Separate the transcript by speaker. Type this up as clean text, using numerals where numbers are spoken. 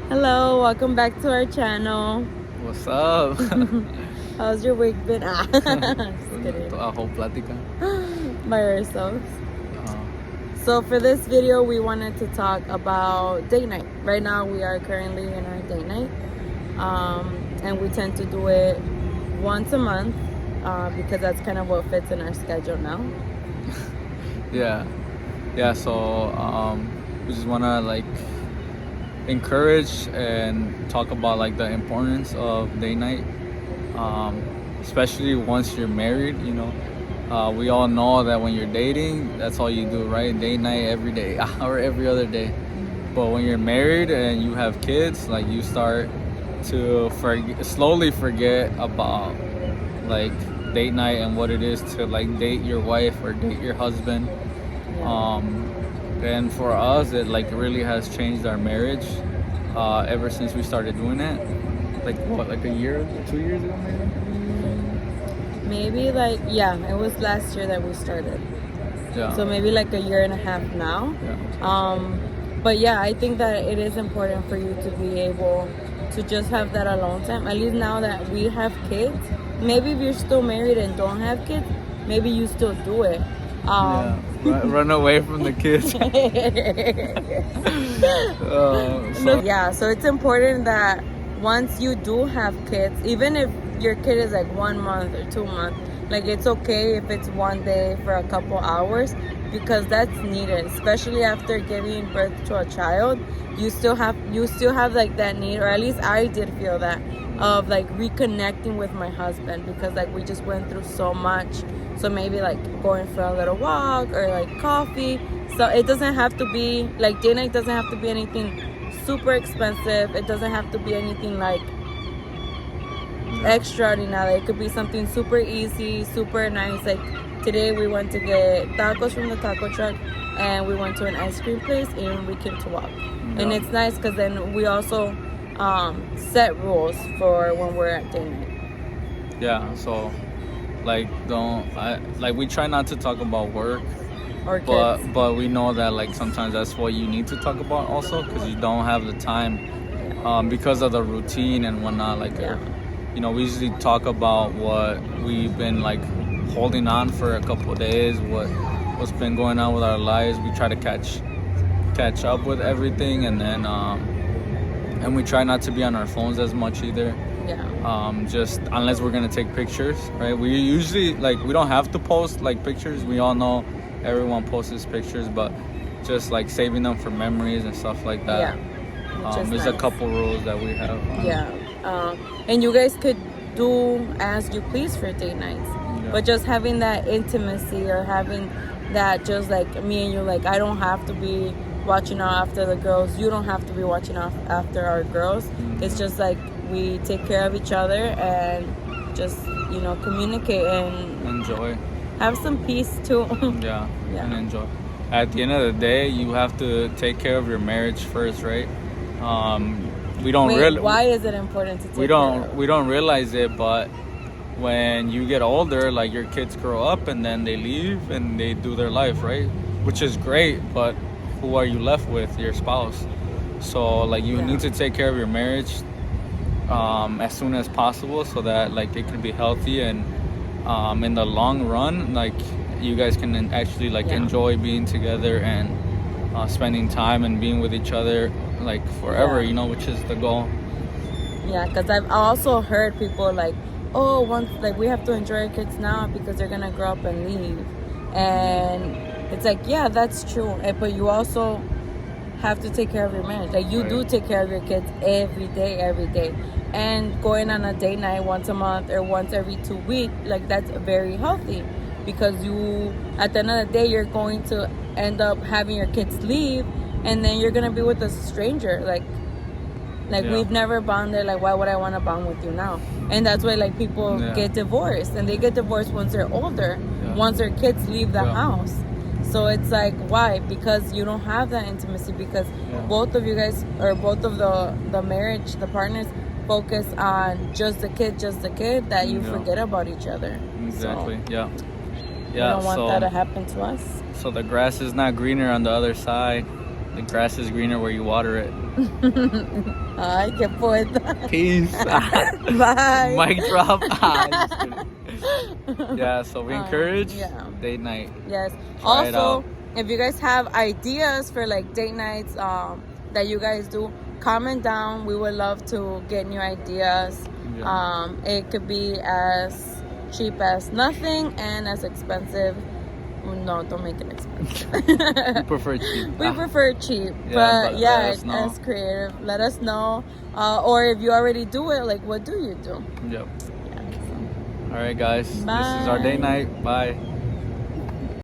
Speaker 1: Hello, welcome back to our channel.
Speaker 2: What's up?
Speaker 1: How's your week been? Just kidding.
Speaker 2: A whole plática.
Speaker 1: By ourselves.
Speaker 2: Uh,
Speaker 1: So for this video, we wanted to talk about date night. Right now, we are currently in our date night, and we tend to do it once a month because that's kind of what fits in our schedule now.
Speaker 2: yeah. So we just wanna encourage and talk about the importance of date night, especially once you're married. We all know that when you're dating, that's all you do, right? Date night every day or every other day. But when you're married and you have kids, you start to slowly forget about date night and what it is to date your wife or date your husband.
Speaker 1: Yeah.
Speaker 2: And for us, it really has changed our marriage ever since we started doing it. A year, 2 years ago, maybe.
Speaker 1: Maybe it was last year that we started.
Speaker 2: Yeah.
Speaker 1: So maybe a year and a half now.
Speaker 2: Yeah.
Speaker 1: But yeah, I think that it is important for you to be able to just have that alone time. At least now that we have kids, maybe if you're still married and don't have kids, maybe you still do it.
Speaker 2: Run away from the kids.
Speaker 1: So it's important that once you do have kids, even if your kid is 1 month or 2 months, it's okay if it's one day for a couple hours, because that's needed, especially after giving birth to a child. You still have that need, or at least I did feel that, of reconnecting with my husband, because we just went through so much. So maybe going for a little walk or coffee. So it doesn't have to be date night doesn't have to be anything super expensive. It doesn't have to be anything extraordinary. It could be something super easy, super nice. Today we went to get tacos from the taco truck, and we went to an ice cream place, and we came to walk.
Speaker 2: Yeah.
Speaker 1: And it's nice because then we also set rules for when we're at date night.
Speaker 2: Yeah. So we try not to talk about work
Speaker 1: or kids,
Speaker 2: but we know that sometimes that's what you need to talk about also, because you don't have the time because of the routine and whatnot. We usually talk about what we've been holding on for a couple of days, what's been going on with our lives. We try to catch up with everything, and then and we try not to be on our phones as much either. Just unless we're gonna take pictures, right? We usually we don't have to post pictures. We all know everyone posts pictures, but just saving them for memories and stuff like that. There's
Speaker 1: nice.
Speaker 2: a couple rules that we have.
Speaker 1: And you guys could do as you please for date nights, but just having that intimacy, or having that just me and you, I don't have to be watching out after the girls, you don't have to be watching out after our girls. It's just we take care of each other and just communicate and
Speaker 2: enjoy,
Speaker 1: have some peace too.
Speaker 2: yeah, and enjoy. At the end of the day, you have to take care of your marriage first, right? We don't really.
Speaker 1: Why is it important to take
Speaker 2: we don't realize it, but when you get older, your kids grow up and then they leave and they do their life, right? Which is great, but who are you left with? Your spouse. So you need to take care of your marriage as soon as possible, so that it can be healthy, and in the long run, you guys can actually enjoy being together and spending time and being with each other forever, which is the goal.
Speaker 1: Because I've also heard people once we have to enjoy our kids now because they're gonna grow up and leave, and it's that's true, but you also have to take care of your marriage. You do take care of your kids every day, and going on a date night once a month or once every 2 weeks, that's very healthy, because you, at the end of the day, you're going to end up having your kids leave, and then you're gonna be with a stranger. We've never bonded. Why would I want to bond with you now? And that's why people get divorced, and they get divorced once they're older, once their kids leave the house. So it's why? Because you don't have that intimacy, because both of you guys, or both of the marriage, the partners, focus on just the kid, that you forget about each other.
Speaker 2: Exactly.
Speaker 1: So, we don't want that to happen to us.
Speaker 2: So the grass is not greener on the other side. The grass is greener where you water it.
Speaker 1: Ay, qué poeta.
Speaker 2: Peace.
Speaker 1: Bye.
Speaker 2: Mic drop. Just kidding. Yeah, so we encourage date night.
Speaker 1: Yes.
Speaker 2: Try it
Speaker 1: Also,
Speaker 2: out.
Speaker 1: if you guys have ideas for like date nights that you guys do, comment down. We would love to get new ideas.
Speaker 2: Yeah.
Speaker 1: It could be as cheap as nothing and as expensive. No, don't make it expensive.
Speaker 2: We prefer cheap.
Speaker 1: We prefer cheap,
Speaker 2: Yeah,
Speaker 1: but yeah,
Speaker 2: let us know.
Speaker 1: it's creative. Let us know, or if you already do it, like what do you do?
Speaker 2: Yep.
Speaker 1: Yeah. So.
Speaker 2: All right, guys.
Speaker 1: Bye.
Speaker 2: This is our date night. Bye.